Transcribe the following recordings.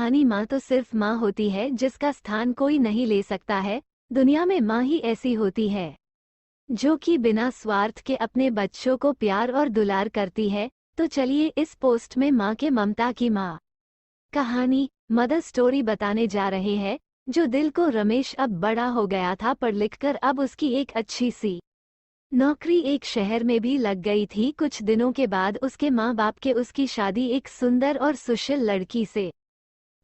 कहानी माँ तो सिर्फ माँ होती है जिसका स्थान कोई नहीं ले सकता है। दुनिया में माँ ही ऐसी होती है जो कि बिना स्वार्थ के अपने बच्चों को प्यार और दुलार करती है। तो चलिए इस पोस्ट में माँ के ममता की माँ कहानी मदर स्टोरी बताने जा रहे हैं। जो दिल को रमेश अब बड़ा हो गया था पढ़ लिखकर अब उसकी एक अच्छी सी नौकरी एक शहर में भी लग गई थी। कुछ दिनों के बाद उसके माँ बाप के उसकी शादी एक सुंदर और सुशील लड़की से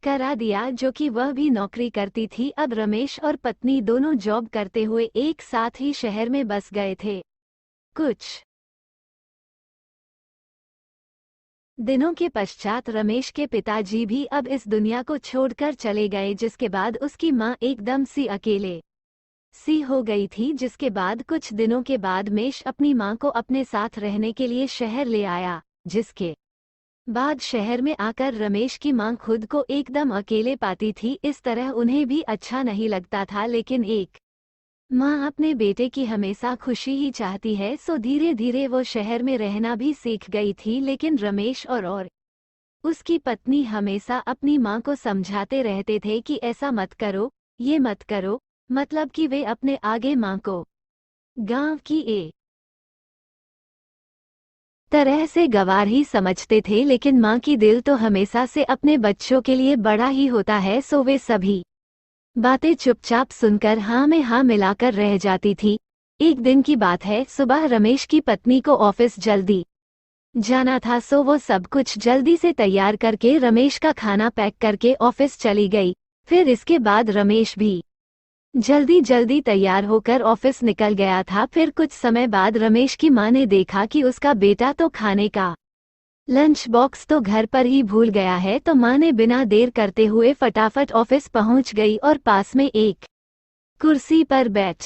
करा दिया जो कि वह भी नौकरी करती थी। अब रमेश और पत्नी दोनों जॉब करते हुए एक साथ ही शहर में बस गए थे। कुछ दिनों के पश्चात रमेश के पिताजी भी अब इस दुनिया को छोड़कर चले गए, जिसके बाद उसकी माँ एकदम सी अकेले सी हो गई थी। जिसके बाद कुछ दिनों के बाद मेश अपनी माँ को अपने साथ रहने के लिए शहर ले आया। जिसके बाद शहर में आकर रमेश की माँ खुद को एकदम अकेले पाती थी। इस तरह उन्हें भी अच्छा नहीं लगता था, लेकिन एक माँ अपने बेटे की हमेशा खुशी ही चाहती है, सो धीरे धीरे वो शहर में रहना भी सीख गई थी। लेकिन रमेश और उसकी पत्नी हमेशा अपनी माँ को समझाते रहते थे कि ऐसा मत करो, ये मत करो, मतलब कि वे अपने आगे माँ को गांव की एक तरह से गंवार ही समझते थे। लेकिन माँ की दिल तो हमेशा से अपने बच्चों के लिए बड़ा ही होता है, सो वे सभी बातें चुपचाप सुनकर हाँ में हाँ मिलाकर रह जाती थी। एक दिन की बात है, सुबह रमेश की पत्नी को ऑफिस जल्दी जाना था, सो वो सब कुछ जल्दी से तैयार करके रमेश का खाना पैक करके ऑफिस चली गई। फिर इसके बाद रमेश भी जल्दी जल्दी तैयार होकर ऑफिस निकल गया था। फिर कुछ समय बाद रमेश की माँ ने देखा कि उसका बेटा तो खाने का लंच बॉक्स तो घर पर ही भूल गया है। तो माँ ने बिना देर करते हुए फटाफट ऑफिस पहुंच गई और पास में एक कुर्सी पर बैठ